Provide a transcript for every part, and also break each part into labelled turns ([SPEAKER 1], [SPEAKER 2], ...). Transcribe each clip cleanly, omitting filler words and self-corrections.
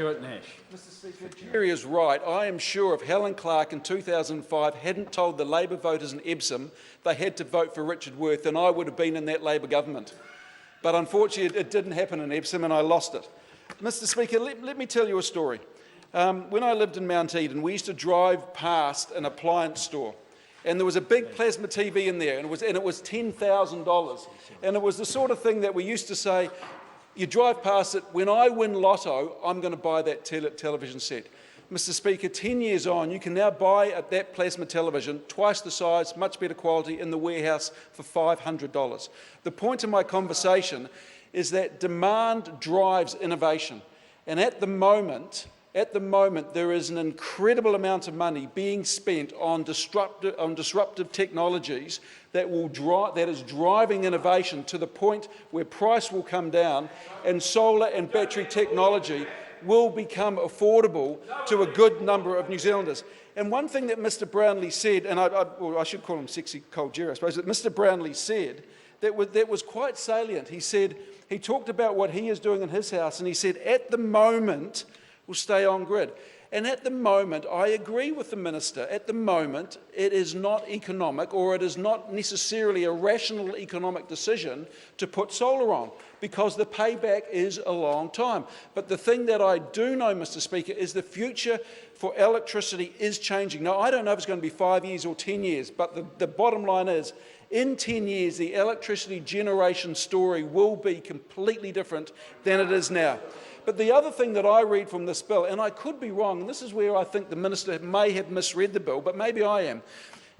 [SPEAKER 1] Mr. Speaker, Jerry is right. I am sure if Helen Clark in 2005 hadn't told the Labor voters in Epsom they had to vote for Richard Worth, then I would have been in that Labor government. But unfortunately, it didn't happen in Epsom and I lost it. Mr. Speaker, let me tell you a story. When I lived in Mount Eden, we used to drive past an appliance store. And there was a big plasma TV in there, and it was $10,000. And it was the sort of thing that we used to say, you drive past it, when I win lotto, I'm going to buy that television set. Mr. Speaker, 10 years on, you can now buy that plasma television, twice the size, much better quality, in the warehouse for $500. The point of my conversation is that demand drives innovation. And at the moment, there is an incredible amount of money being spent on disruptive technologies that is driving innovation to the point where price will come down and solar and battery technology will become affordable to a good number of New Zealanders. And one thing that Mr. Brownlee said, and I should call him Sexy Cold Jerry, I suppose, that Mr. Brownlee said that was quite salient. He talked about what he is doing in his house, and he said, at the moment, will stay on grid. And at the moment, I agree with the Minister, at the moment it is not economic, or it is not necessarily a rational economic decision to put solar on, because the payback is a long time. But the thing that I do know, Mr. Speaker, is the future for electricity is changing. Now, I don't know if it's going to be 5 years or 10 years, but the bottom line is, in 10 years, the electricity generation story will be completely different than it is now. But the other thing that I read from this bill, and I could be wrong, and this is where I think the Minister may have misread the bill, but maybe I am,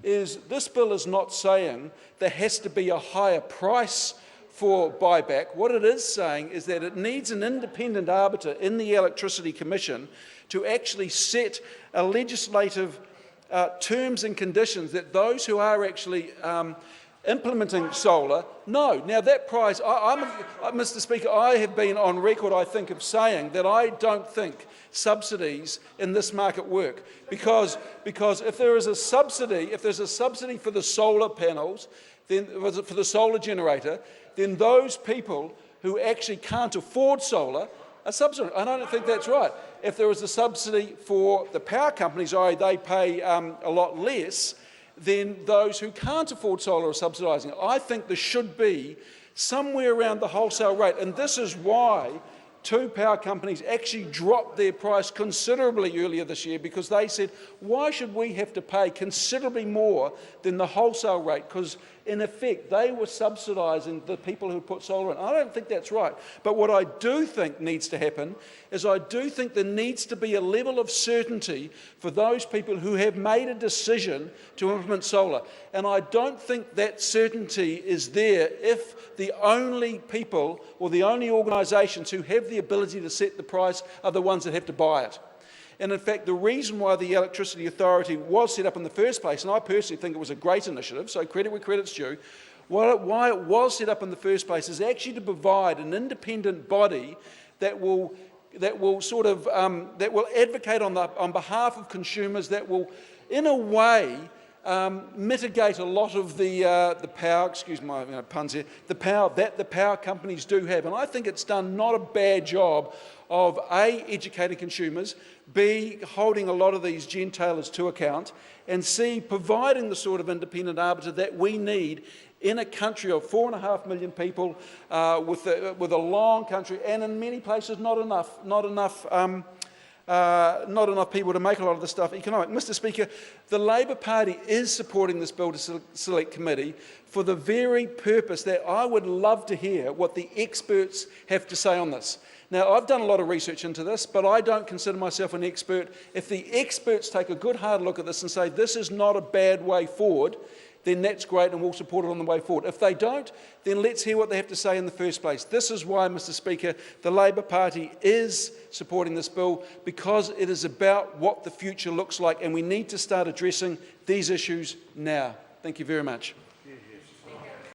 [SPEAKER 1] is this bill is not saying there has to be a higher price for buyback. What it is saying is that it needs an independent arbiter in the Electricity Commission to actually set a legislative terms and conditions that those who are actually implementing solar, no. Now that price, Mr. Speaker, I have been on record, I think, of saying that I don't think subsidies in this market work, because if there is a subsidy, if there's a subsidy for the solar panels, then for the solar generator, then those people who actually can't afford solar are subsidised. And I don't think that's right. If there was a subsidy for the power companies, they pay a lot less, then those who can't afford solar are subsidising it. I think there should be somewhere around the wholesale rate, and this is why two power companies actually dropped their price considerably earlier this year, because they said, why should we have to pay considerably more than the wholesale rate? Because in effect, they were subsidising the people who put solar in. I don't think that's right. But what I do think needs to happen is I do think there needs to be a level of certainty for those people who have made a decision to implement solar. And I don't think that certainty is there if the only people or the only organisations who have the ability to set the price are the ones that have to buy it. And in fact, the reason why the Electricity Authority was set up in the first place, and I personally think it was a great initiative, so credit where credit's due, why it was set up in the first place is actually to provide an independent body that will advocate on behalf of consumers, that will, in a way, mitigate a lot of the power, excuse my puns here, the power that the power companies do have. And I think it's done not a bad job of A, educating consumers, B, holding a lot of these gentailers to account, and C, providing the sort of independent arbiter that we need in a country of 4.5 million people, with a long country, and in many places not enough people to make a lot of this stuff economic. Mr. Speaker, the Labor Party is supporting this bill to select committee for the very purpose that I would love to hear what the experts have to say on this. Now, I've done a lot of research into this, but I don't consider myself an expert. If the experts take a good hard look at this and say this is not a bad way forward, then that's great and we'll support it on the way forward. If they don't, then let's hear what they have to say in the first place. This is why, Mr. Speaker, the Labor Party is supporting this bill, because it is about what the future looks like, and we need to start addressing these issues now. Thank you very much.